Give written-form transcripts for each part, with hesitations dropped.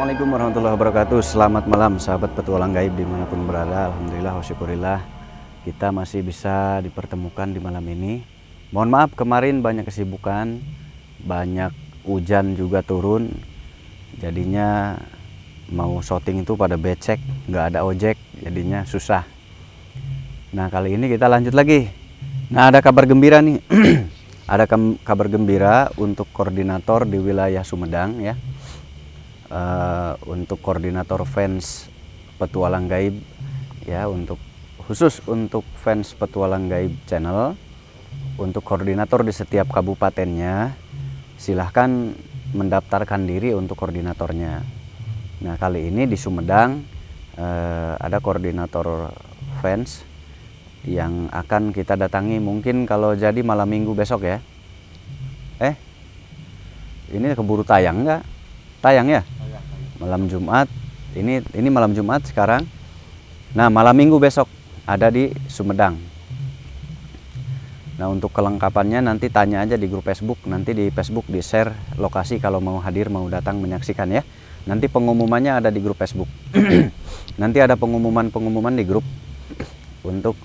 Assalamualaikum warahmatullahi wabarakatuh. Selamat malam sahabat petualang gaib dimanapun berada. Alhamdulillah wa syukurillah kita masih bisa dipertemukan di malam ini. Mohon maaf kemarin banyak kesibukan, banyak hujan juga turun, jadinya mau syuting itu pada becek, nggak ada ojek, jadinya susah. Nah kali ini kita lanjut lagi. Nah ada kabar gembira nih. Ada kabar gembira untuk koordinator di wilayah Sumedang ya. Untuk koordinator fans petualang gaib ya, khusus untuk fans petualang gaib channel, untuk koordinator di setiap kabupatennya silahkan mendaftarkan diri untuk koordinatornya. Nah kali ini di Sumedang ada koordinator fans yang akan kita datangi, mungkin kalau jadi malam minggu besok ya. Ini keburu tayang nggak? Tayang ya? Malam Jumat, ini malam Jumat sekarang. Nah malam minggu besok ada di Sumedang. Nah untuk kelengkapannya nanti tanya aja di grup Facebook, nanti di Facebook di share lokasi kalau mau hadir, mau datang menyaksikan ya. Nanti pengumumannya ada di grup Facebook. Nanti ada pengumuman di grup untuk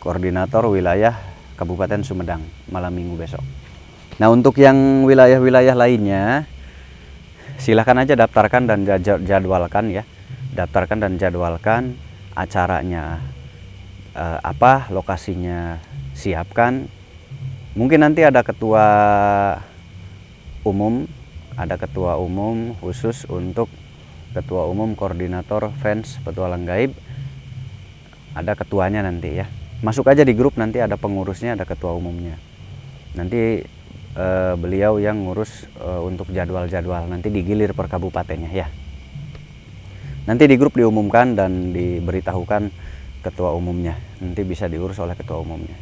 koordinator wilayah Kabupaten Sumedang malam minggu besok. Nah untuk yang wilayah-wilayah lainnya silahkan aja daftarkan dan jadwalkan ya. Daftarkan dan jadwalkan acaranya apa, lokasinya siapkan. Mungkin nanti ada ketua umum khusus untuk ketua umum koordinator fans petualang gaib. Ada ketuanya nanti ya. Masuk aja di grup, nanti ada pengurusnya, ada ketua umumnya. Nanti beliau yang ngurus untuk jadwal-jadwal, nanti digilir per kabupatennya ya. Nanti di grup diumumkan dan diberitahukan ketua umumnya, nanti bisa diurus oleh ketua umumnya.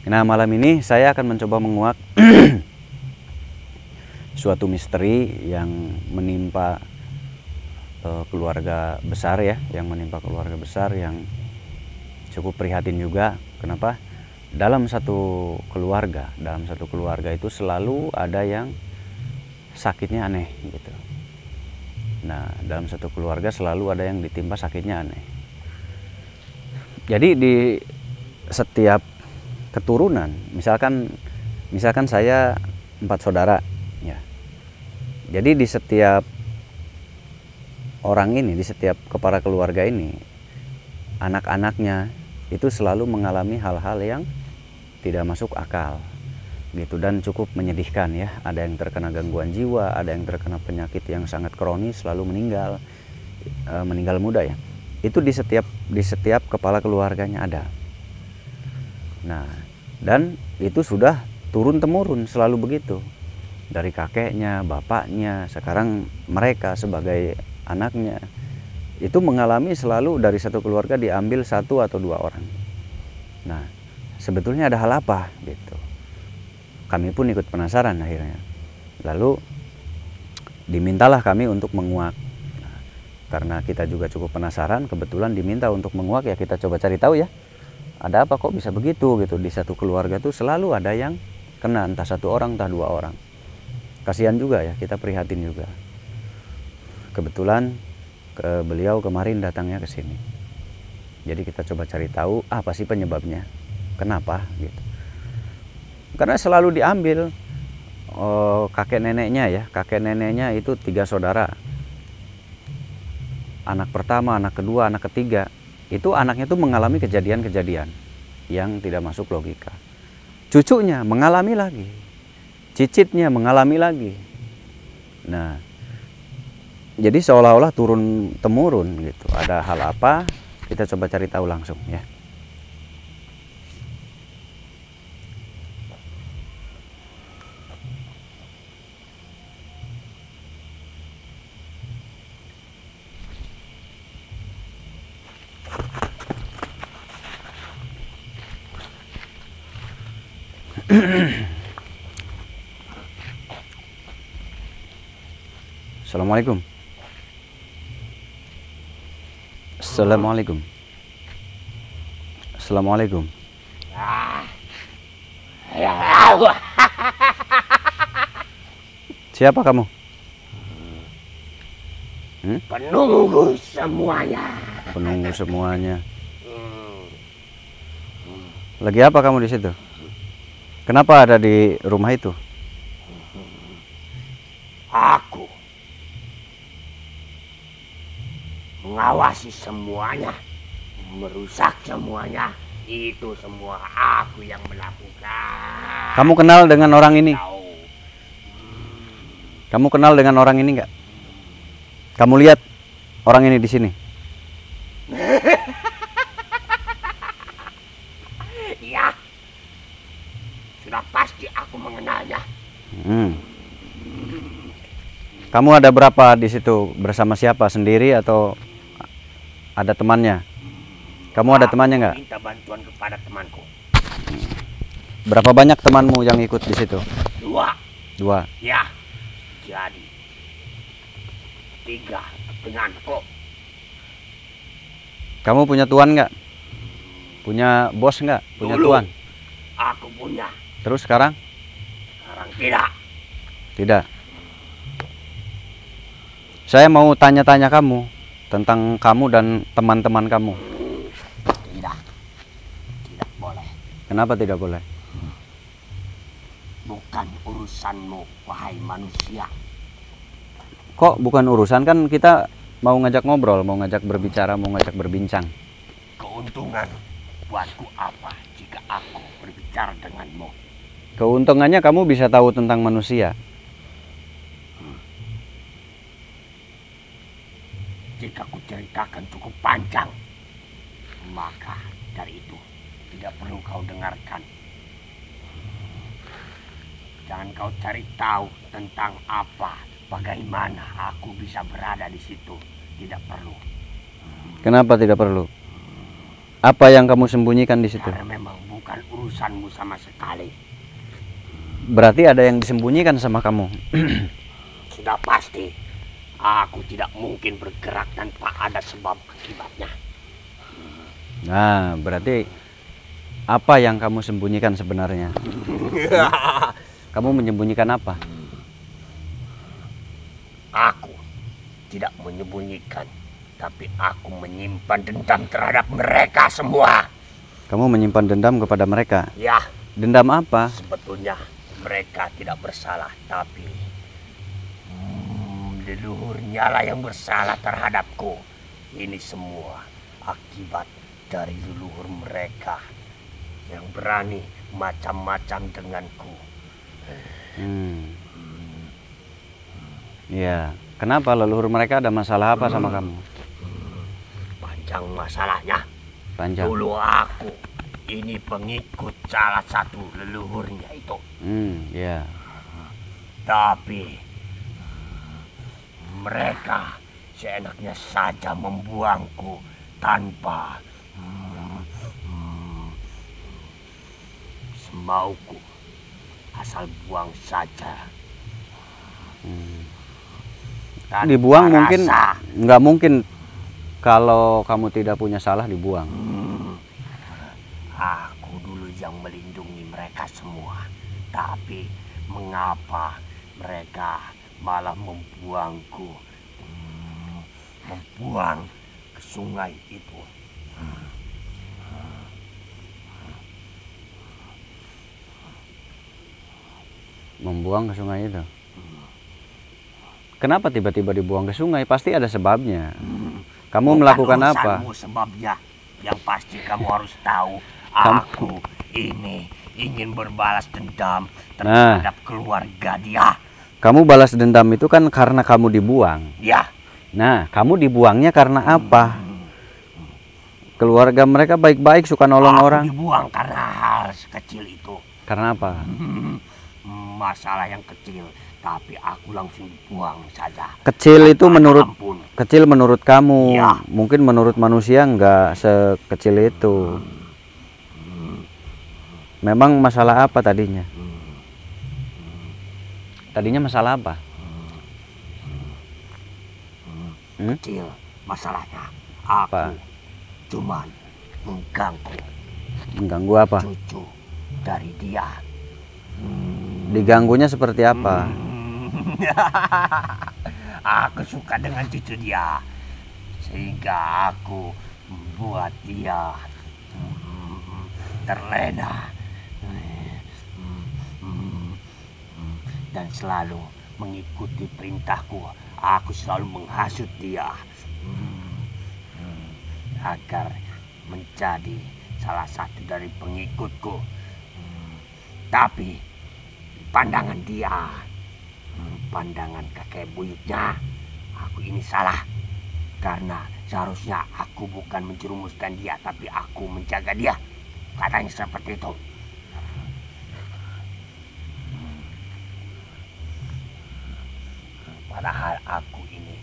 Nah malam ini saya akan mencoba menguak suatu misteri yang menimpa keluarga besar ya, yang cukup prihatin juga. Kenapa? Dalam satu keluarga itu selalu ada yang sakitnya aneh gitu. Nah dalam satu keluarga selalu ada yang ditimpa sakitnya aneh. Jadi di setiap keturunan, misalkan saya 4 saudara ya. Jadi di setiap orang ini, di setiap kepala keluarga ini, anak-anaknya itu selalu mengalami hal-hal yang tidak masuk akal gitu, dan cukup menyedihkan ya. Ada yang terkena gangguan jiwa, ada yang terkena penyakit yang sangat kronis, lalu meninggal muda ya. Itu di setiap kepala keluarganya ada. Nah dan itu sudah turun temurun, selalu begitu, dari kakeknya, bapaknya, sekarang mereka sebagai anaknya itu mengalami selalu dari satu keluarga diambil 1 atau 2 orang. Nah sebetulnya ada hal apa gitu. Kami pun ikut penasaran akhirnya. Lalu dimintalah kami untuk menguak. Nah, karena kita juga cukup penasaran, kebetulan diminta untuk menguak ya, kita coba cari tahu ya. Ada apa kok bisa begitu gitu. Di satu keluarga tuh selalu ada yang kena, entah 1 orang entah 2 orang. Kasihan juga ya, kita prihatin juga. Kebetulan beliau kemarin datangnya ke sini. Jadi kita coba cari tahu apa sih penyebabnya. Kenapa gitu? Karena selalu diambil kakek neneknya itu 3 saudara. Anak pertama, anak kedua, anak ketiga, itu anaknya tuh mengalami kejadian-kejadian yang tidak masuk logika. Cucunya mengalami lagi, cicitnya mengalami lagi. Nah, jadi seolah-olah turun temurun gitu. Ada hal apa? Kita coba cari tahu langsung ya. Assalamualaikum. Assalamualaikum. Assalamualaikum. Siapa kamu? Penunggu semuanya. Penunggu semuanya. Lagi apa kamu di situ? Kenapa ada di rumah itu? Aku mengawasi semuanya, merusak semuanya. Itu semua aku yang melakukan. Kamu kenal dengan orang ini? Tahu. Kamu kenal dengan orang ini nggak? Kamu lihat orang ini di sini? Ya, sudah pasti aku mengenalnya. Kamu ada berapa di situ? Bersama siapa? Sendiri atau ada temannya? Kamu ada temannya nggak? Minta bantuan kepada temanku. Berapa banyak temanmu yang ikut di situ? 2. Ya, jadi 3 denganku. Kamu punya tuan nggak? Punya bos nggak? Punya Dulu tuan? aku punya. Terus sekarang? Sekarang tidak. Tidak. Saya mau tanya-tanya kamu tentang kamu dan teman-teman kamu. Tidak. Tidak boleh. Kenapa tidak boleh? Bukan urusanmu, wahai manusia. Kok bukan urusan? Kan kita mau ngajak ngobrol, mau ngajak berbicara, mau ngajak berbincang. Keuntungan buatku apa jika aku berbicara denganmu? Keuntungannya kamu bisa tahu tentang manusia. Jika ku ceritakan cukup panjang, maka dari itu tidak perlu kau dengarkan. Jangan kau cari tahu tentang apa, bagaimana aku bisa berada di situ. Tidak perlu. Kenapa tidak perlu? Apa yang kamu sembunyikan di situ? Karena memang bukan urusanmu sama sekali. Berarti ada yang disembunyikan sama kamu. Sudah pasti. Aku tidak mungkin bergerak tanpa ada sebab akibatnya. Nah, berarti apa yang kamu sembunyikan sebenarnya? Kamu menyembunyikan apa? Aku tidak menyembunyikan, tapi aku menyimpan dendam terhadap mereka semua. Kamu menyimpan dendam kepada mereka? Ya. Dendam apa? Sebetulnya mereka tidak bersalah, tapi leluhurnya lah yang bersalah terhadapku. Ini semua akibat dari leluhur mereka yang berani macam-macam denganku. Ya, kenapa leluhur mereka ada masalah apa sama kamu? Panjang masalahnya. Panjang. Dulu aku ini pengikut salah satu leluhurnya itu. Ya. Tapi mereka seenaknya saja membuangku tanpa semauku, asal buang saja. Dibuang mungkin nggak mungkin kalau kamu tidak punya salah dibuang. Aku dulu yang melindungi mereka semua, tapi mengapa mereka malah membuangku, membuang ke sungai itu? Membuang ke sungai itu? Kenapa tiba-tiba dibuang ke sungai? Pasti ada sebabnya. Kamu melakukan apa? Sebabnya, yang pasti kamu harus tahu. Aku ini ingin berbalas dendam terhadap keluarga dia. Kamu balas dendam itu kan karena kamu dibuang. Ya. Nah, kamu dibuangnya karena apa? Keluarga mereka baik-baik, suka nolong orang. Dibuang karena hal sekecil itu. Karena apa? Masalah yang kecil, tapi aku langsung buang saja. Kecil itu menurut kamu. Ya. Mungkin menurut manusia nggak sekecil itu. Memang masalah apa tadinya? Tadinya masalah apa? Kecil masalahnya. Aku cuman mengganggu. Mengganggu apa? Cucu dari dia. Diganggunya seperti apa? Aku suka dengan cucu dia, sehingga aku membuat dia terlena dan selalu mengikuti perintahku. Aku selalu menghasut dia agar menjadi salah satu dari pengikutku. Tapi pandangan dia, pandangan kakek buyutnya, aku ini salah. Karena seharusnya aku bukan menjerumuskan dia, tapi aku menjaga dia. Katanya seperti itu. Padahal aku ini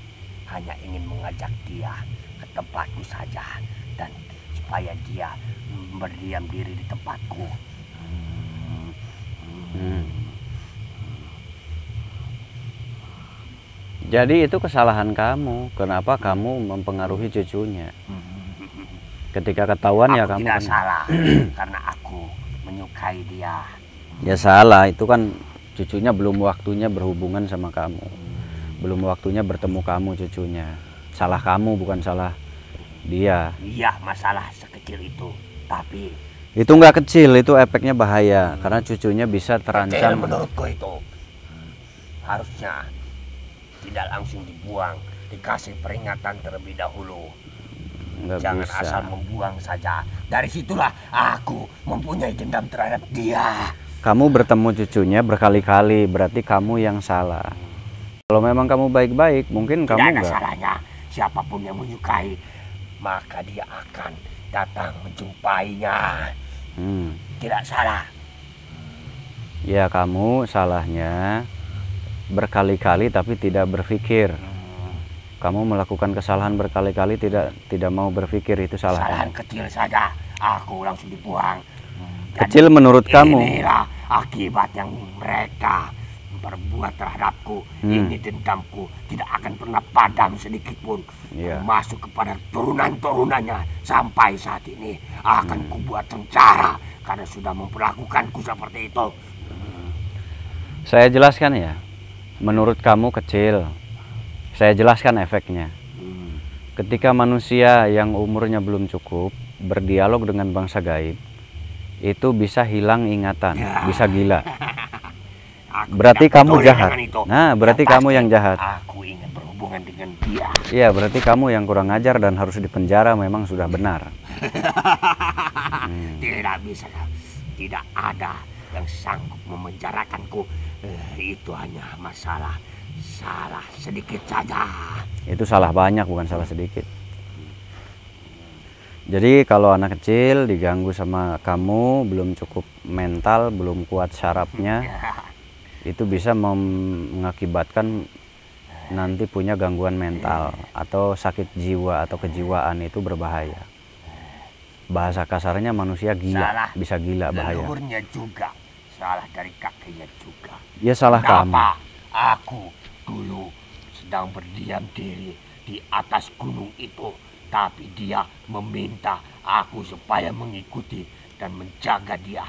hanya ingin mengajak dia ke tempatku saja, dan supaya dia berdiam diri di tempatku. Jadi itu kesalahan kamu. Kenapa kamu mempengaruhi cucunya? Ketika ketahuan ya kamu tidak salah karena aku menyukai dia. Ya salah, itu kan cucunya belum waktunya berhubungan sama kamu. Belum waktunya bertemu kamu cucunya. Salah kamu, bukan salah dia. Iya, masalah sekecil itu. Tapi itu nggak kecil, itu efeknya bahaya. Karena cucunya bisa terancam. Kecil menurutku itu. Harusnya tidak langsung dibuang, dikasih peringatan terlebih dahulu. Nggak Jangan bisa. asal membuang saja. Dari situlah aku mempunyai dendam terhadap dia. Kamu bertemu cucunya berkali-kali, berarti kamu yang salah. Kalau memang kamu baik-baik, mungkin kamu Tidak ada nggak. salahnya. Siapapun yang menyukai, maka dia akan datang menjumpainya. Tidak salah. Ya kamu salahnya berkali-kali tapi tidak berpikir. Kamu melakukan kesalahan berkali-kali tidak mau berpikir, itu salah. Kesalahan kecil saja, aku langsung dibuang. Kecil menurut kamu. Inilah akibat yang mereka berbuat terhadapku. Ini dendamku tidak akan pernah padam sedikit pun. Masuk kepada turunan-turunannya sampai saat ini akan kubuat sengsara karena sudah memperlakukanku seperti itu. Saya jelaskan ya. Menurut kamu kecil. Saya jelaskan efeknya. Ketika manusia yang umurnya belum cukup berdialog dengan bangsa gaib, itu bisa hilang ingatan, bisa gila. Berarti kamu jahat. Nah, berarti kamu yang jahat. Aku ingin berhubungan dengan dia. Iya, berarti kamu yang kurang ajar dan harus dipenjara, memang sudah benar. Tidak bisa, tidak ada yang sanggup memenjarakanku. Itu hanya masalah salah sedikit saja. Itu salah banyak, bukan salah sedikit. Jadi kalau anak kecil diganggu sama kamu, belum cukup mental, belum kuat syarafnya, itu bisa mengakibatkan nanti punya gangguan mental atau sakit jiwa atau kejiwaan. Itu berbahaya. Bahasa kasarnya manusia gila, salah bisa gila, bahaya. Leluhurnya juga, salah dari kakeknya juga. Ya salah kamu. Aku dulu sedang berdiam diri di atas gunung itu, tapi dia meminta aku supaya mengikuti dan menjaga dia.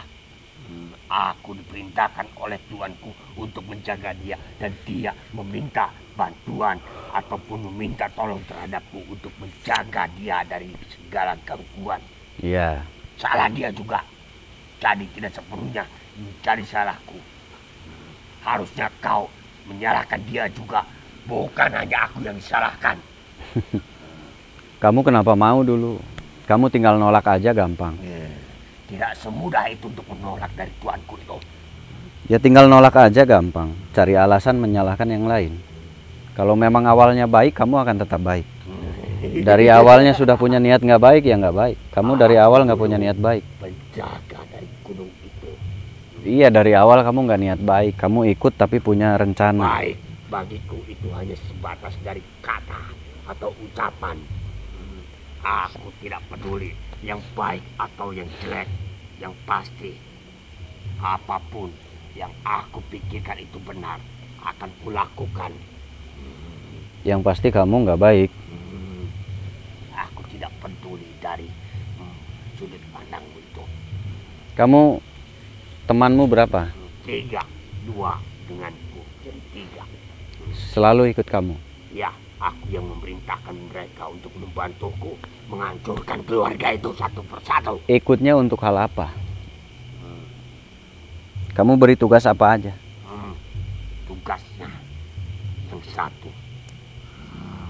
Aku diperintahkan oleh tuanku untuk menjaga dia, dan dia meminta bantuan ataupun meminta tolong terhadapku untuk menjaga dia dari segala gangguan. Iya. Salah dia juga. Jadi tidak sepenuhnya menjadi salahku. Harusnya kau menyalahkan dia juga, bukan hanya aku yang disalahkan. Kamu kenapa mau dulu? Kamu tinggal nolak aja gampang. Tidak semudah itu untuk menolak dari tuanku itu. Ya tinggal nolak aja gampang. Cari alasan menyalahkan yang lain. Kalau memang awalnya baik, kamu akan tetap baik. Dari awalnya sudah punya niat nggak baik, ya nggak baik. Kamu dari awal nggak punya niat baik. Menjaga dari gunung itu. Iya, dari awal kamu nggak niat baik. Kamu ikut tapi punya rencana. Baik bagiku itu hanya sebatas dari kata atau ucapan. Aku tidak peduli yang baik atau yang jelek. Yang pasti apapun yang aku pikirkan itu benar, akan kulakukan. Yang pasti kamu nggak baik. Aku tidak peduli dari sudut pandangmu itu. Kamu temanmu berapa? 3, 2 denganku, jadi 3. selalu ikut kamu. Ya, aku yang memerintahkan mereka untuk membantuku menghancurkan keluarga itu satu persatu. Ikutnya untuk hal apa? Kamu beri tugas apa aja? Tugasnya yang satu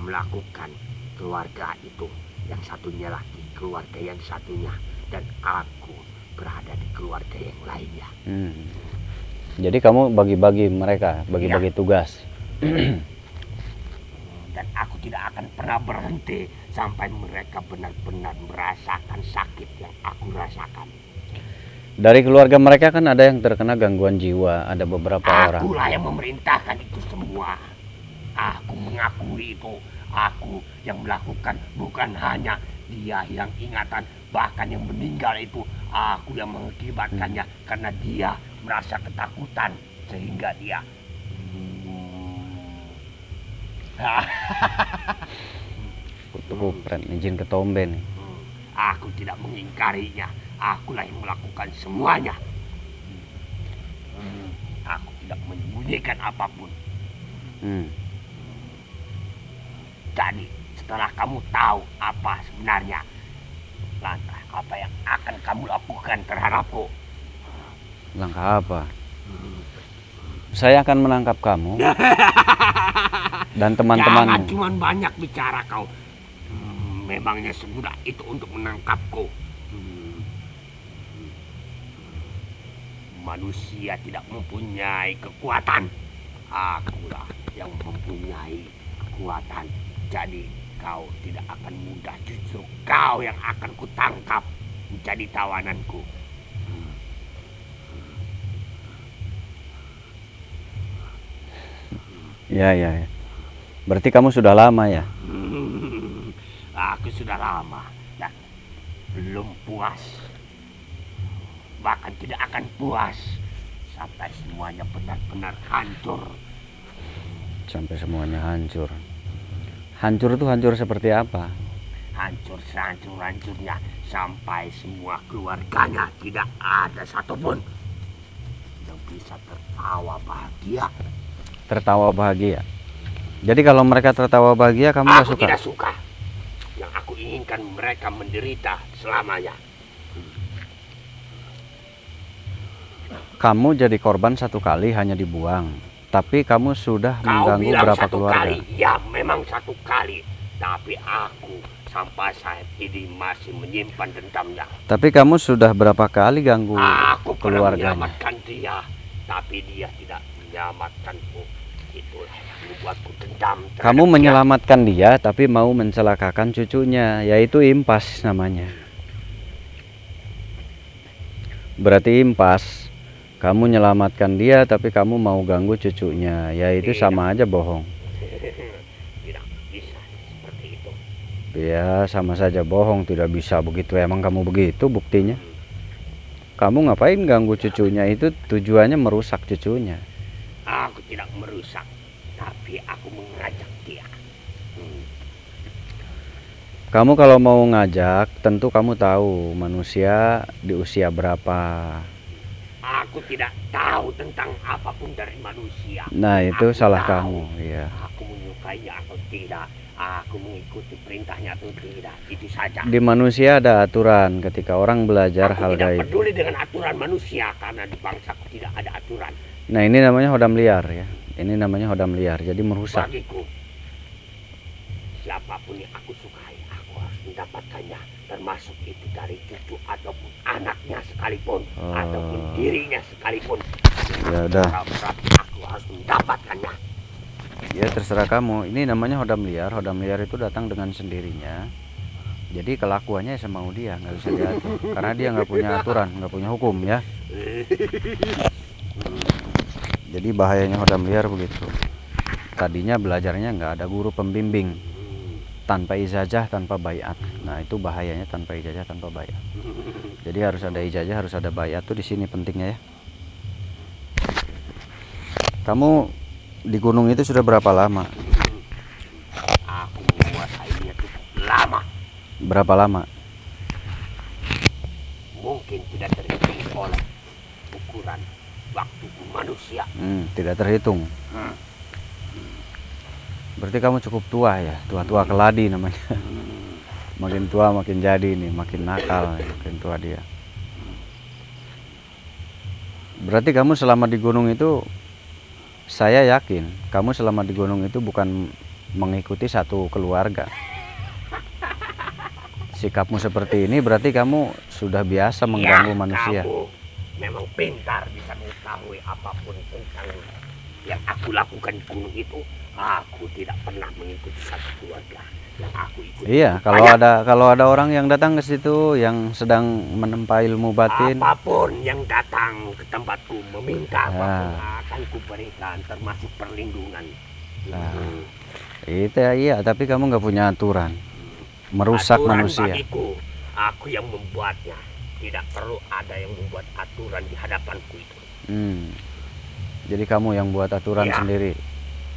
melakukan keluarga itu, yang satunya lagi keluarga yang satunya, dan aku berada di keluarga yang lainnya. Jadi kamu bagi-bagi mereka, bagi-bagi tugas. Dan aku tidak akan pernah berhenti sampai mereka benar-benar merasakan sakit yang aku rasakan. Dari keluarga mereka kan ada yang terkena gangguan jiwa, ada beberapa orang. Akulah yang memerintahkan itu semua. Aku mengakui itu. Aku yang melakukan, bukan hanya dia yang ingatan, bahkan yang meninggal itu aku yang mengakibatkannya karena dia merasa ketakutan sehingga dia Kupren, izin ketombe nih. Aku tidak mengingkarinya. Akulah yang melakukan semuanya. Aku tidak menyembunyikan apapun. Jadi setelah kamu tahu apa sebenarnya, langkah apa yang akan kamu lakukan terhadapku? Langkah apa? Saya akan menangkap kamu dan teman-temanmu. Jangan cuma banyak bicara kau. Memangnya semudah itu untuk menangkapku? Manusia tidak mempunyai kekuatan. Akulah yang mempunyai kekuatan. Jadi kau tidak akan mudah, justru kau yang akan kutangkap menjadi tawananku. Ya. Berarti kamu sudah lama ya? Aku sudah lama dan belum puas. Bahkan tidak akan puas sampai semuanya benar-benar hancur. Sampai semuanya hancur. Hancur itu hancur seperti apa? Hancur sehancur-hancurnya sampai semua keluarganya tidak ada satupun yang bisa tertawa bahagia. Tertawa bahagia. Jadi kalau mereka tertawa bahagia kamu nggak suka? Aku tidak suka. Yang aku inginkan mereka menderita selamanya. Kamu jadi korban satu kali hanya dibuang, tapi kamu sudah mengganggu berapa keluarga? Kali. Ya memang satu kali, tapi aku sampai saat ini masih menyimpan dendamnya. Tapi kamu sudah berapa kali ganggu aku keluarganya? Aku pernah menyelamatkan dia, tapi dia tidak menyelamatkanku. Itulah yang membuatku dendam. Kamu menyelamatkan dia, tapi mau mencelakakan cucunya, yaitu impas namanya. Berarti impas. Kamu menyelamatkan dia, tapi kamu mau ganggu cucunya, yaitu sama aja bohong. Tidak bisa seperti itu. Ya, sama saja bohong, tidak bisa begitu. Emang kamu begitu buktinya? Kamu ngapain ganggu cucunya? Itu tujuannya merusak cucunya. Aku tidak merusak, tapi aku mengajak dia. Kamu kalau mau ngajak, tentu kamu tahu manusia di usia berapa. Aku tidak tahu tentang apapun dari manusia. Nah, itu aku salah tahu. kamu, ya. Aku menyukainya atau tidak, aku mengikuti perintahnya atau tidak, itu saja. Di manusia ada aturan ketika orang belajar aku hal tidak gaib. peduli dengan aturan manusia karena di bangsaku tidak ada aturan. Nah, ini namanya hodam liar ya. Ini namanya hodam liar, jadi merusak. Bagiku, siapapun yang aku sukai, aku harus mendapatkannya. Termasuk itu dari cucu ataupun anaknya sekalipun, ataupun dirinya sekalipun. Ya udah. Aku harus mendapatkannya. Ya terserah kamu. Ini namanya hodam liar. Hodam liar itu datang dengan sendirinya. Jadi kelakuannya semau dia, nggak bisa diatur. Karena dia nggak punya aturan, nggak punya hukum ya. Jadi bahayanya hodam liar begitu. Tadinya belajarnya nggak ada guru pembimbing, tanpa ijazah, tanpa bayat. Nah itu bahayanya tanpa ijazah, tanpa bayat. Jadi harus ada ijazah, harus ada bayat. Tuh di sini pentingnya ya. Kamu di gunung itu sudah berapa lama? Aku menguasainya cukup lama. Berapa lama? Mungkin tidak terhitung oleh ukuran waktu manusia. Tidak terhitung. Berarti kamu cukup tua ya, tua-tua keladi namanya. Makin tua makin jadi nih, makin nakal, makin tua dia. Berarti kamu selama di gunung itu, saya yakin kamu selama di gunung itu bukan mengikuti satu keluarga. Sikapmu seperti ini berarti kamu sudah biasa mengganggu manusia. Kamu memang pintar bisa mengetahui apapun tentang yang aku lakukan di gunung itu. Aku tidak pernah mengikuti satu keluarga. Yang aku ikuti. Iya, kalau ada orang yang datang ke situ yang sedang menempa ilmu batin, apapun yang datang ke tempatku meminta apapun akan kuberikan, termasuk perlindungan. Itu ya, iya, tapi kamu nggak punya aturan, merusak aturan manusia. Bagiku, aku yang membuatnya. Tidak perlu ada yang membuat aturan di hadapanku itu. Jadi kamu yang buat aturan sendiri.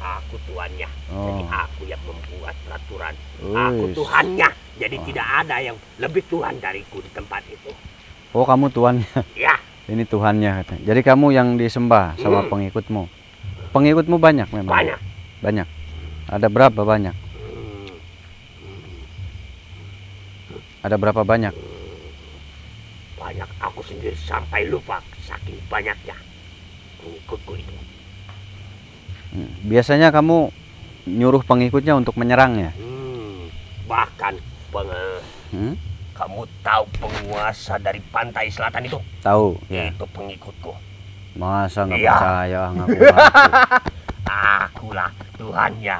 Aku tuannya, Oh. jadi aku yang membuat peraturan. Aku Tuhannya, jadi tidak ada yang lebih Tuhan dariku di tempat itu. Oh, kamu tuannya. Ya. Ini Tuhannya katanya. Jadi kamu yang disembah sama pengikutmu. Pengikutmu banyak memang. Banyak. Banyak. Ada berapa banyak? Ada berapa banyak? Banyak, aku sendiri sampai lupa saking banyaknya pengikutku itu. Biasanya kamu nyuruh pengikutnya untuk menyerangnya. Bahkan kamu tahu penguasa dari pantai selatan itu? Tahu ya. Itu pengikutku. Masa nggak Iya. percaya ngaku-ngaku. Akulah Tuhannya.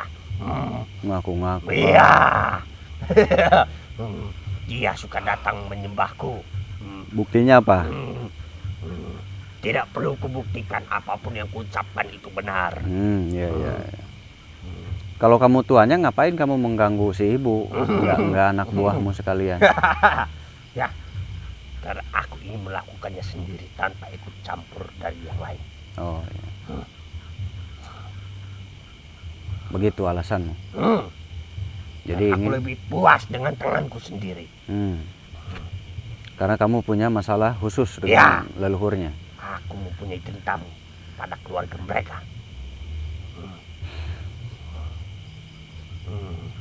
Ngaku-ngaku. Iya. Dia suka datang menyembahku. Buktinya apa? Tidak perlu kubuktikan, apapun yang kuucapkan itu benar. Iya, iya. Kalau kamu tuanya ngapain kamu mengganggu si ibu? Enggak anak buahmu sekalian. Ya, karena aku ingin melakukannya sendiri tanpa ikut campur dari yang lain. Oh, iya. Begitu alasanmu. Jadi aku lebih puas dengan tanganku sendiri. Karena kamu punya masalah khusus dengan leluhurnya. Aku mempunyai dendam pada keluarga mereka.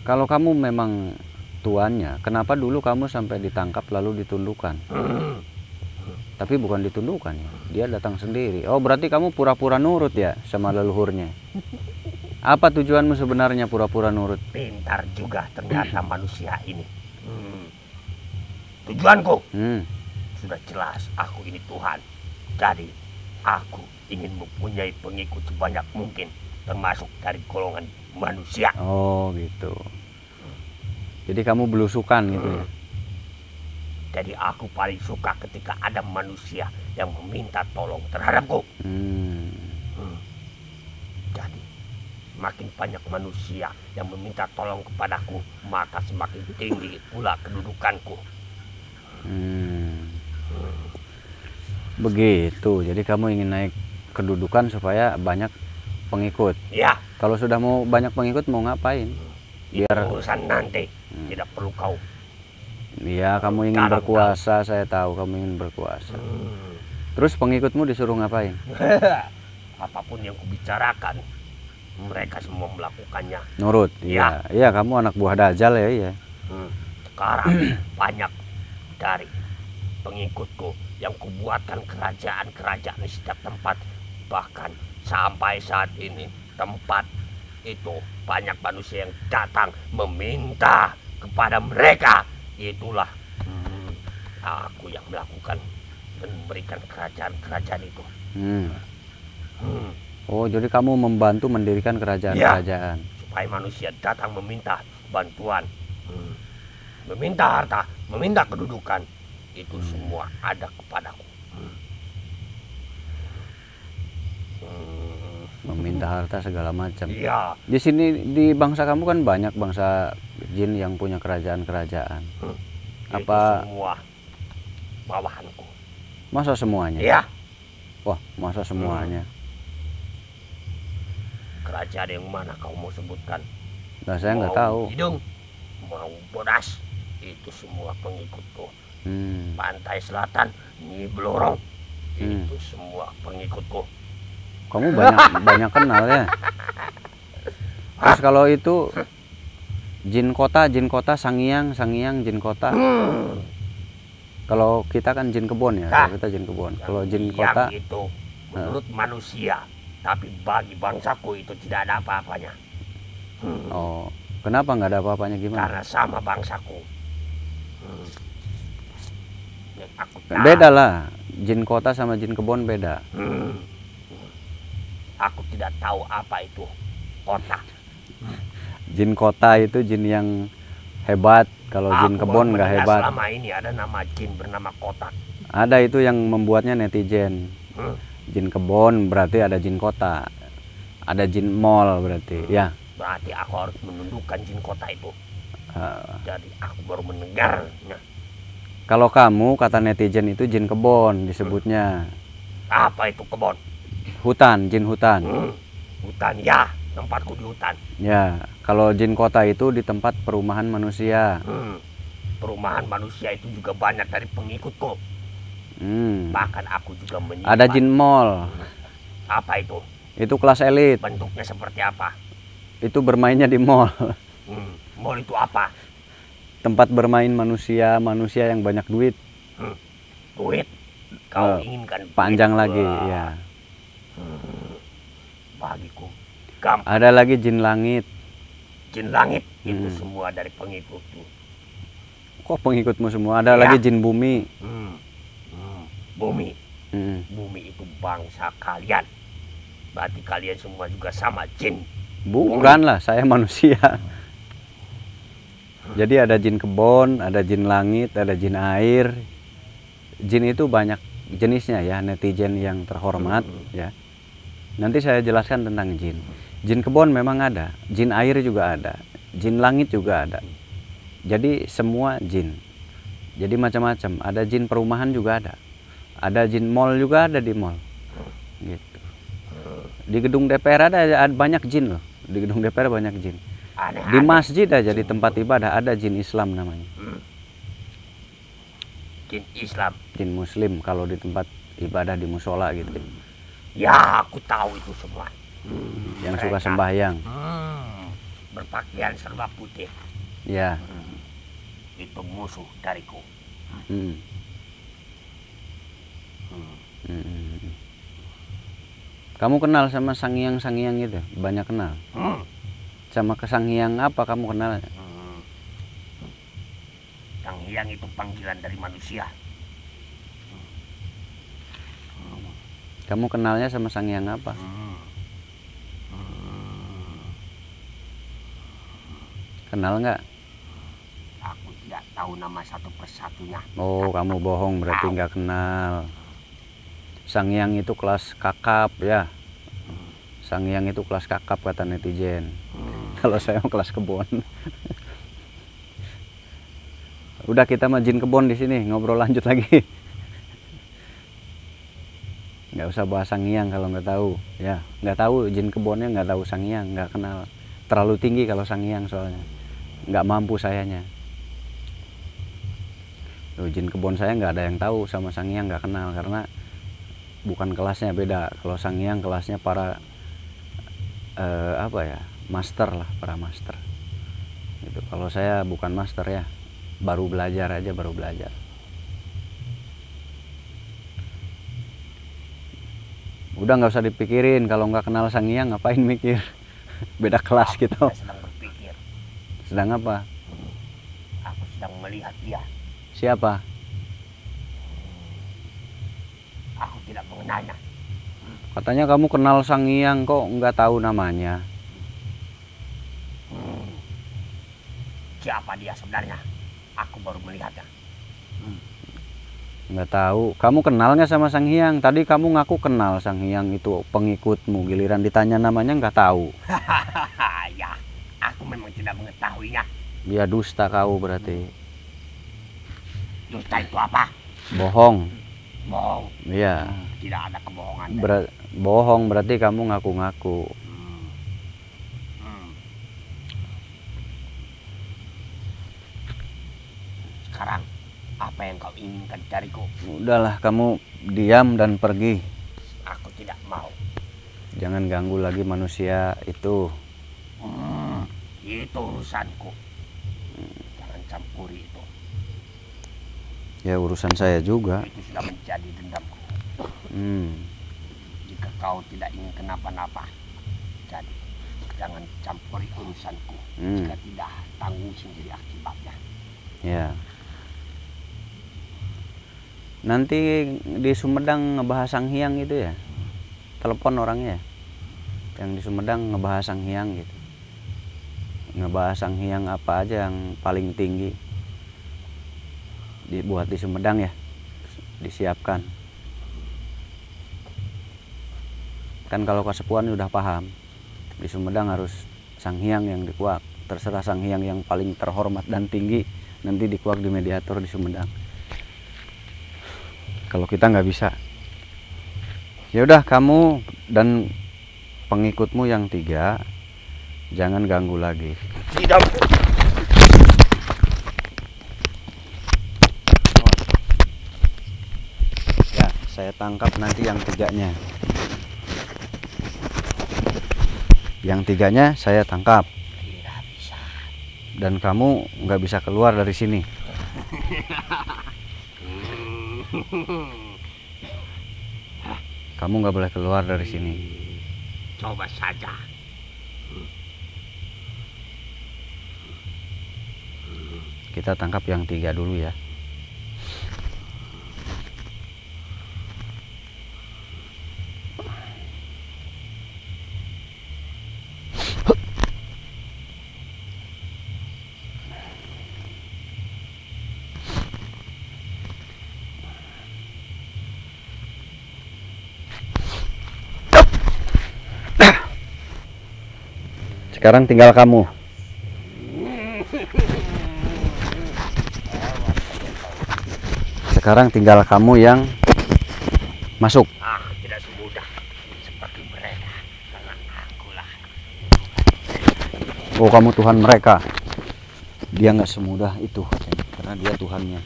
Kalau kamu memang tuannya, kenapa dulu kamu sampai ditangkap lalu ditundukkan? Tapi bukan ditundukkan ya, dia datang sendiri. Oh, berarti kamu pura-pura nurut ya sama leluhurnya. Apa tujuanmu sebenarnya pura-pura nurut? Pintar juga ternyata manusia ini. Tujuanku sudah jelas, aku ini Tuhan. Jadi aku ingin mempunyai pengikut sebanyak mungkin, termasuk dari golongan manusia. Oh gitu. Jadi kamu belusukan gitu ya? Jadi aku paling suka ketika ada manusia yang meminta tolong terhadapku. Jadi semakin banyak manusia yang meminta tolong kepadaku, maka semakin tinggi pula kedudukanku. Begitu, jadi kamu ingin naik kedudukan supaya banyak pengikut. Ya. Kalau sudah mau banyak pengikut mau ngapain? Biar urusan nanti, tidak perlu kau. Iya, kamu ingin berkuasa, saya tahu kamu ingin berkuasa. Terus pengikutmu disuruh ngapain? Apapun yang kubicarakan, mereka semua melakukannya. Nurut. Iya, iya, kamu anak buah Dajjal ya, iya. Sekarang banyak dari pengikutku yang kubuatkan kerajaan-kerajaan di setiap tempat. Bahkan sampai saat ini tempat itu banyak manusia yang datang meminta kepada mereka. Itulah aku yang melakukan dan memberikan kerajaan-kerajaan itu. Oh, jadi kamu membantu mendirikan kerajaan-kerajaan. Supaya manusia datang meminta bantuan, meminta harta, meminta kedudukan. Itu semua ada kepadaku. Meminta harta segala macam. Iya. Di sini di bangsa kamu kan banyak bangsa jin yang punya kerajaan-kerajaan. Apa itu semua bawahanku? Masa semuanya? Iya. Wah, masa semuanya? Kerajaan yang mana kau mau sebutkan? Nah, saya nggak tahu. Hidung, mau bodas, itu semua pengikutku. Pantai Selatan, Nyi Blorong, itu semua pengikutku. Kamu banyak kenal ya? Terus kalau itu jin kota, sangiang, jin kota. Kalau kita kan jin kebon ya, kalau kita jin kebon. Kalau jin kota itu menurut manusia, tapi bagi bangsaku itu tidak ada apa-apanya. Oh, kenapa nggak ada apa-apanya gimana? Karena sama bangsaku. Aku Beda lah, jin kota sama jin kebon beda. Aku tidak tahu apa itu kota. Jin kota itu jin yang hebat, kalau jin kebon nggak hebat. Selama ini ada nama jin bernama kota. Ada itu yang membuatnya netizen. Jin kebon berarti ada jin kota, ada jin mall berarti, ya. Berarti aku harus menundukkan jin kota itu. Jadi aku baru mendengarnya. Kalau kamu kata netizen itu jin kebon disebutnya. Apa itu kebon? Hutan, jin hutan. Hutan ya, tempatku di hutan. Ya, kalau jin kota itu di tempat perumahan manusia. Perumahan manusia itu juga banyak dari pengikutku. Bahkan aku juga menyimpan. Ada jin mall. Apa itu? Itu kelas elit. Bentuknya seperti apa? Itu bermainnya di mall. Mall itu apa? Tempat bermain manusia yang banyak duit. Duit? Kau inginkan duit? Panjang lagi, ya. Bagiku gampang. Ada lagi jin langit. Jin langit itu semua dari pengikutku. Kok pengikutmu semua? Ada lagi jin bumi. Bumi. Bumi itu bangsa kalian. Berarti kalian semua juga sama jin. Bukan lah, saya manusia. Jadi ada jin kebon, ada jin langit, ada jin air. Jin itu banyak jenisnya ya, netizen yang terhormat ya. Nanti saya jelaskan tentang jin. Jin kebon memang ada, jin air juga ada, jin langit juga ada. Jadi semua jin. Jadi macam-macam. Ada jin perumahan juga ada. Ada jin mall juga ada di mall. Gitu. Di gedung DPR ada banyak jin loh. Di gedung DPR banyak jin. Di masjid aja di tempat ibadah ada jin Islam namanya. Jin Islam. Jin Muslim kalau di tempat ibadah di musola gitu. Ya, aku tahu itu semua. Yang suka sembahyang. Berpakaian serba putih. Ya. Itu musuh dariku. Kamu kenal sama sangiang itu? Banyak kenal. Sama kesangiang apa kamu kenal? Sangiang itu panggilan dari manusia. Kamu kenalnya sama sangiang apa? Kenal nggak? Aku tidak tahu nama satu persatunya. Oh, kamu bohong berarti nggak kenal. Sangiang itu kelas kakap ya. Sangiang itu kelas kakap kata netizen. Kalau saya mau kelas kebon. Udah kita mah jin kebon di sini, ngobrol lanjut lagi. Nggak usah bahas sangiang kalau nggak tahu, ya. Nggak tahu jin kebonnya, nggak tahu sangiang, nggak kenal. Terlalu tinggi kalau sangiang soalnya. Nggak mampu sayanya. Loh, jin kebon saya nggak ada yang tahu, sama sangiang nggak kenal karena bukan kelasnya, beda. Kalau sangiang kelasnya para apa ya, master lah, para master. Gitu. Kalau saya bukan master ya, baru belajar aja, baru belajar. Udah nggak usah dipikirin, kalau nggak kenal sangiang ngapain mikir. Beda kelas gitu. Aku sedang berpikir. Sedang apa? Aku sedang melihat dia. Siapa? Aku tidak mengenalnya. Katanya kamu kenal sangiang, kok nggak tahu namanya? Siapa dia sebenarnya? Aku baru melihatnya. Nggak tahu. Kamu kenal nggak sama sangiang? Tadi kamu ngaku kenal sangiang itu pengikutmu. Giliran ditanya namanya nggak tahu. Ya, aku memang tidak mengetahuinya. Dia dusta kau berarti. Dusta itu apa? Bohong. Bohong. Iya. Tidak ada kebohongan. Bohong berarti kamu ngaku-ngaku. Sekarang apa yang kau inginkan dariku? Udahlah, kamu diam dan pergi. Aku tidak mau. Jangan ganggu lagi manusia itu. Itu urusanku. Jangan campuri itu. Ya urusan saya juga. Itu sudah menjadi dendamku. Hmm. Jika kau tidak ingin kenapa-napa, jadi jangan campuri urusanku. Jika tidak, tanggung sendiri akibatnya. Ya. Nanti di Sumedang ngebahas Sang Hyang itu ya, telepon orangnya yang di Sumedang ngebahas Sang Hyang gitu, ngebahas Sang Hyang apa aja yang paling tinggi dibuat di Sumedang ya, disiapkan. Kan kalau Kasepuan udah paham, di Sumedang harus Sang Hyang yang dikuak, terserah Sang Hyang yang paling terhormat dan tinggi nanti dikuak di mediator di Sumedang. Kalau kita nggak bisa, ya udah kamu dan pengikutmu yang 3 jangan ganggu lagi. Tidak. Ya, saya tangkap nanti yang 3-nya. Yang 3-nya saya tangkap. Tidak bisa. Dan kamu nggak bisa keluar dari sini. Kamu nggak boleh keluar dari sini. Coba saja. Kita tangkap yang 3 dulu ya. Sekarang tinggal kamu. Sekarang tinggal kamu yang masuk. Tidak semudah seperti mereka. Karena akulah. Oh, kamu Tuhan mereka. Dia nggak semudah itu, karena dia Tuhannya.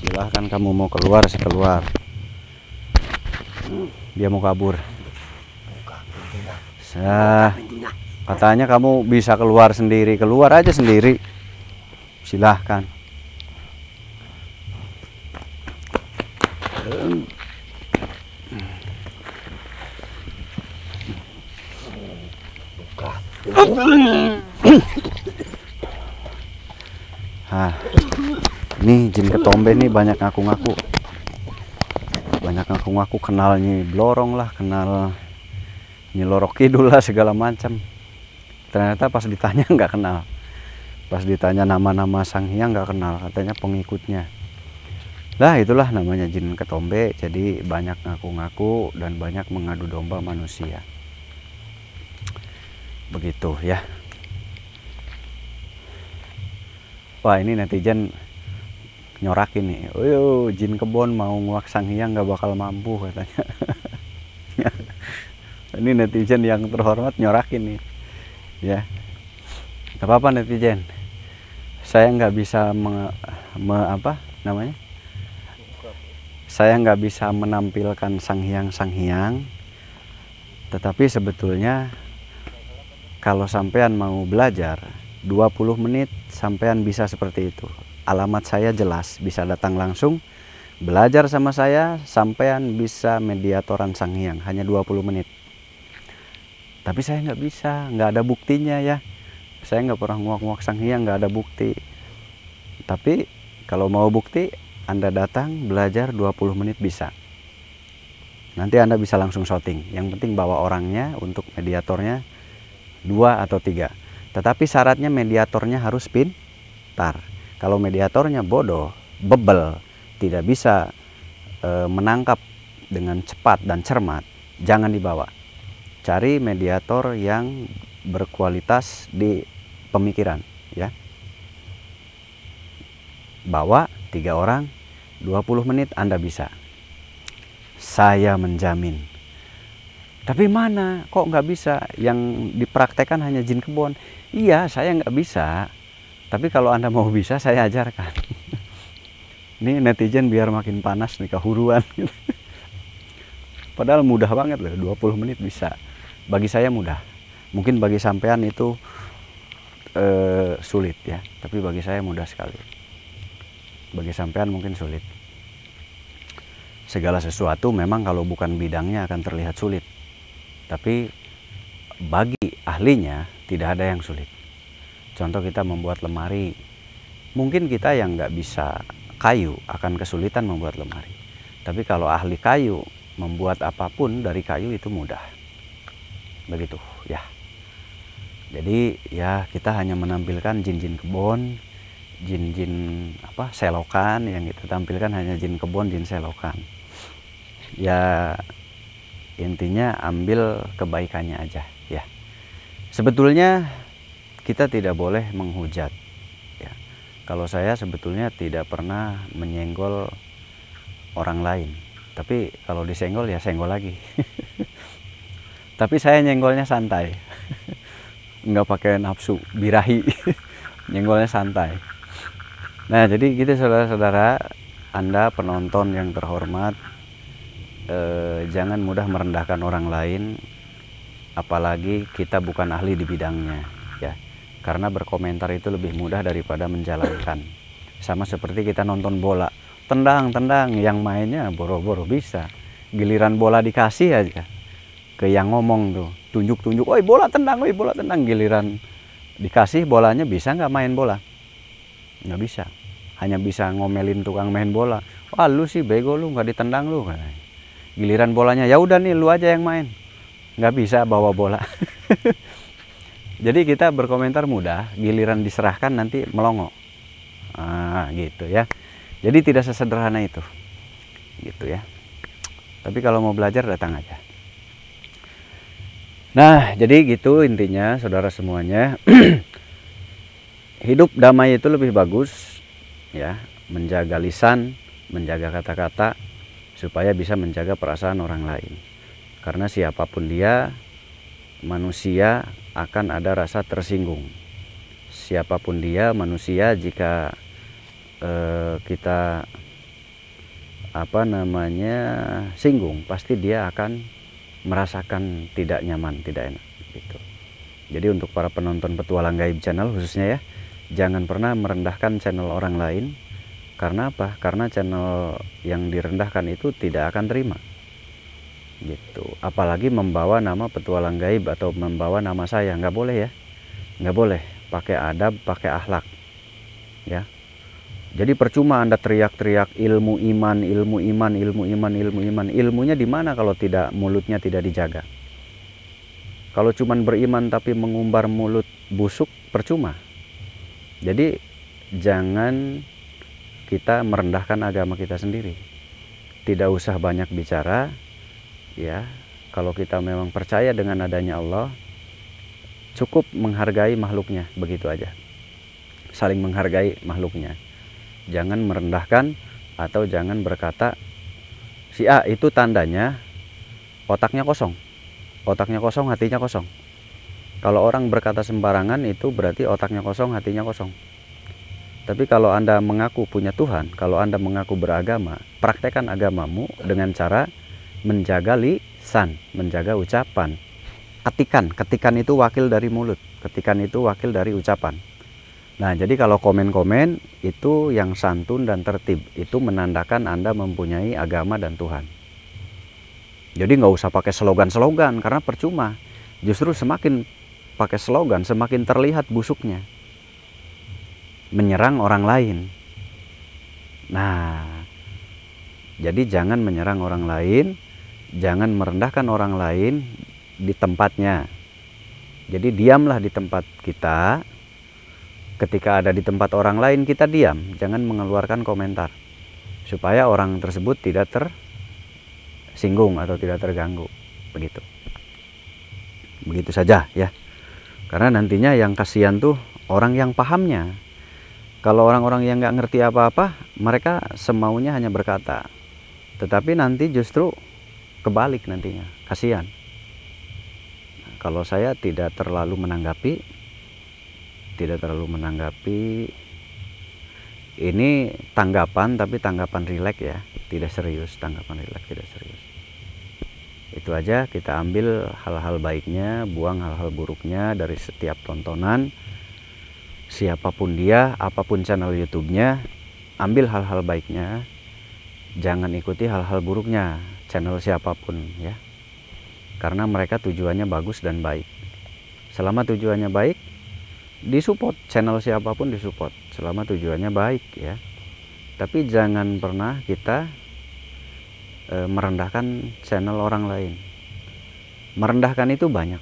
Silahkan kamu mau keluar, saya keluar. Dia mau kabur. Katanya kamu bisa keluar sendiri. Keluar aja sendiri. Silahkan. Ini jin ketombe nih banyak ngaku-ngaku. Banyak ngaku-ngaku kenal Nyi Blorong lah, kenal Nyi Loro Kidul lah, segala macam. Ternyata pas ditanya nggak kenal. Pas ditanya nama-nama Sang Hyang nggak kenal, katanya pengikutnya. Lah itulah namanya jin ketombe. Jadi banyak ngaku-ngaku dan banyak mengadu domba manusia. Begitu ya. Wah, ini netizen nyorakin nih. Oh, jin kebon mau nguak Sang Hyang nggak bakal mampu katanya. Ini netizen yang terhormat nyorakin nih. Ya, nggak apa-apa netizen. Saya nggak bisa Saya nggak bisa menampilkan Sang Hyang. Tetapi sebetulnya kalau sampean mau belajar 20 menit sampean bisa seperti itu. Alamat saya jelas, bisa datang langsung belajar sama saya, sampean bisa mediatoran Sang Hyang hanya 20 menit. Tapi saya nggak bisa, nggak ada buktinya ya. Saya nggak pernah nguak-nguak Sang Hyang, nggak ada bukti. Tapi kalau mau bukti, Anda datang belajar 20 menit bisa. Nanti Anda bisa langsung shooting. Yang penting bawa orangnya untuk mediatornya 2 atau 3. Tetapi syaratnya mediatornya harus pintar. Kalau mediatornya bodoh, bebel, tidak bisa menangkap dengan cepat dan cermat, jangan dibawa. Cari mediator yang berkualitas di pemikiran, ya. Bawa 3 orang, 20 menit Anda bisa. Saya menjamin. Tapi mana? Kok nggak bisa? Yang dipraktekkan hanya jin kebon. Iya, saya nggak bisa. Tapi kalau Anda mau bisa, saya ajarkan. Ini netizen biar makin panas nih, kehuruan. Padahal mudah banget loh, 20 menit bisa. Bagi saya mudah. Mungkin bagi sampean itu sulit ya, tapi bagi saya mudah sekali. Bagi sampean mungkin sulit. Segala sesuatu memang kalau bukan bidangnya akan terlihat sulit. Tapi bagi ahlinya tidak ada yang sulit. Contoh kita membuat lemari. Mungkin kita yang nggak bisa kayu akan kesulitan membuat lemari. Tapi kalau ahli kayu membuat apapun dari kayu itu mudah. Begitu ya. Jadi ya kita hanya menampilkan jin-jin kebon, jin-jin selokan, yang kita tampilkan hanya jin kebon, jin selokan. Ya intinya ambil kebaikannya aja ya. Sebetulnya kita tidak boleh menghujat ya. Kalau saya sebetulnya tidak pernah menyenggol orang lain, tapi kalau disenggol ya senggol lagi. Tapi saya nyenggolnya santai. Nggak pakai nafsu birahi. Nyenggolnya santai. Nah jadi gitu saudara-saudara, Anda penonton yang terhormat, jangan mudah merendahkan orang lain, apalagi kita bukan ahli di bidangnya ya, karena berkomentar itu lebih mudah daripada menjalankan. Sama seperti kita nonton bola, tendang yang mainnya boro-boro bisa, giliran bola dikasih aja ke yang ngomong tuh, tunjuk, oi bola tendang, giliran dikasih bolanya bisa nggak main bola? Nggak bisa, hanya bisa ngomelin tukang main bola. Wah lu sih bego, lu nggak ditendang lu. Giliran bolanya ya udah nih lu aja yang main, nggak bisa bawa bola. Jadi kita berkomentar mudah, giliran diserahkan nanti melongo. Gitu ya. Jadi tidak sesederhana itu, gitu ya. Tapi kalau mau belajar datang aja. Nah, jadi gitu intinya saudara semuanya. Hidup damai itu lebih bagus ya, menjaga lisan, menjaga kata-kata supaya bisa menjaga perasaan orang lain. Karena siapapun dia, manusia akan ada rasa tersinggung. Siapapun dia, manusia, jika kita singgung, pasti dia akan merasakan tidak nyaman, tidak enak gitu. Jadi untuk para penonton Petualang Gaib channel khususnya ya, jangan pernah merendahkan channel orang lain. Karena apa? Karena channel yang direndahkan itu tidak akan terima gitu. Apalagi membawa nama Petualang Gaib atau membawa nama saya, nggak boleh ya, nggak boleh. Pakai adab, pakai akhlak ya. Jadi percuma Anda teriak-teriak ilmu iman, ilmunya di mana kalau tidak, mulutnya tidak dijaga. Kalau cuman beriman tapi mengumbar mulut busuk, percuma. Jadi jangan kita merendahkan agama kita sendiri. Tidak usah banyak bicara ya. Kalau kita memang percaya dengan adanya Allah, cukup menghargai makhluknya, begitu aja. Saling menghargai makhluknya. Jangan merendahkan atau jangan berkata si A itu tandanya otaknya kosong. Otaknya kosong, hatinya kosong. Kalau orang berkata sembarangan itu berarti otaknya kosong, hatinya kosong. Tapi kalau Anda mengaku punya Tuhan, kalau Anda mengaku beragama, praktekkan agamamu dengan cara menjaga lisan, menjaga ucapan. Ketikan itu wakil dari mulut, ketikan itu wakil dari ucapan. Nah, jadi kalau komen-komen itu yang santun dan tertib, itu menandakan Anda mempunyai agama dan Tuhan. Jadi nggak usah pakai slogan-slogan, karena percuma. Justru semakin pakai slogan, semakin terlihat busuknya. Menyerang orang lain. Nah, jadi jangan menyerang orang lain, jangan merendahkan orang lain di tempatnya. Jadi diamlah di tempat kita. Ketika ada di tempat orang lain kita diam, jangan mengeluarkan komentar supaya orang tersebut tidak tersinggung atau tidak terganggu, begitu. Begitu saja ya. Karena nantinya yang kasihan tuh orang yang pahamnya. Kalau orang-orang yang nggak ngerti apa-apa, mereka semaunya hanya berkata. Tetapi nanti justru kebalik nantinya, kasihan. Nah, kalau saya tidak terlalu menanggapi, ini tanggapan, tapi tanggapan rileks ya, tidak serius, tanggapan rileks, tidak serius. Itu aja, kita ambil hal-hal baiknya, buang hal-hal buruknya dari setiap tontonan. Siapapun dia, apapun channel YouTube-nya, ambil hal-hal baiknya. Jangan ikuti hal-hal buruknya channel siapapun ya. Karena mereka tujuannya bagus dan baik. Selama tujuannya baik, disupport, channel siapapun disupport selama tujuannya baik ya. Tapi jangan pernah kita merendahkan channel orang lain. Merendahkan itu banyak.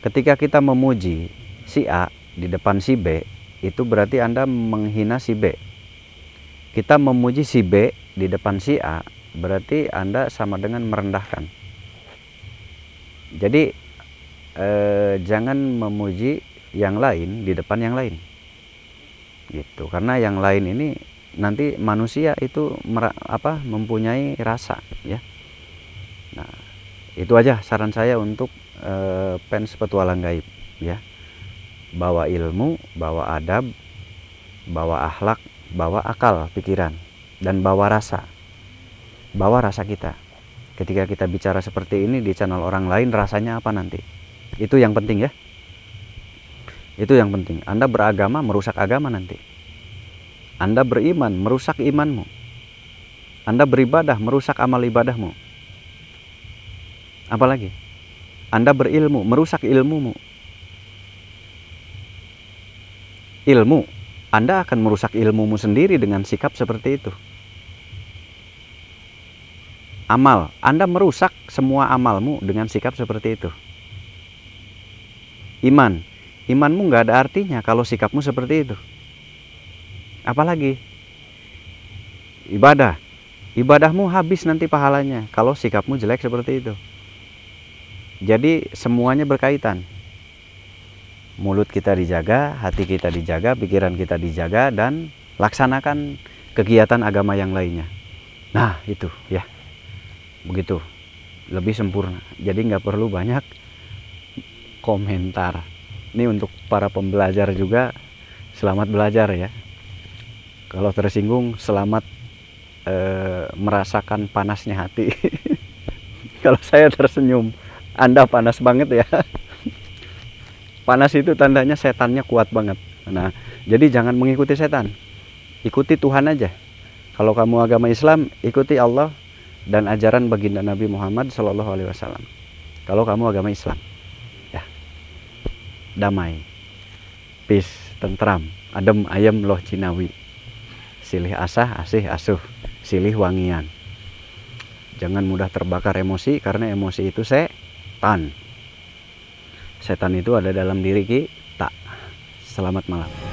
Ketika kita memuji si A di depan si B, itu berarti Anda menghina si B. Kita memuji si B di depan si A, berarti Anda sama dengan merendahkan. Jadi jangan memuji yang lain di depan yang lain. Gitu. Karena yang lain ini nanti manusia itu mempunyai rasa ya. Nah, itu aja saran saya untuk fans petualang gaib ya. Bawa ilmu, bawa adab, bawa akhlak, bawa akal pikiran, dan bawa rasa. Bawa rasa kita. Ketika kita bicara seperti ini di channel orang lain, rasanya apa nanti? Itu yang penting ya. Itu yang penting. Anda beragama merusak agama nanti. Anda beriman merusak imanmu. Anda beribadah merusak amal ibadahmu. Apalagi Anda berilmu merusak ilmumu. Ilmu, Anda akan merusak ilmumu sendiri dengan sikap seperti itu. Amal, Anda merusak semua amalmu dengan sikap seperti itu. Iman, imanmu nggak ada artinya kalau sikapmu seperti itu. Apalagi ibadah, ibadahmu habis nanti pahalanya kalau sikapmu jelek seperti itu. Jadi semuanya berkaitan. Mulut kita dijaga, hati kita dijaga, pikiran kita dijaga, dan laksanakan kegiatan agama yang lainnya. Nah itu ya, begitu, lebih sempurna. Jadi nggak perlu banyak komentar. Ini untuk para pembelajar juga, selamat belajar ya. Kalau tersinggung, selamat merasakan panasnya hati. Kalau saya tersenyum, Anda panas banget ya. Panas itu tandanya setannya kuat banget. Nah, jadi jangan mengikuti setan. Ikuti Tuhan aja. Kalau kamu agama Islam, ikuti Allah dan ajaran baginda Nabi Muhammad SAW. Kalau kamu agama Islam, ya, damai, peace, tentram, adem ayem loh Cinawi. Silih asah, asih asuh, silih wangian. Jangan mudah terbakar emosi, karena emosi itu setan. Setan itu ada dalam diri kita. Selamat malam.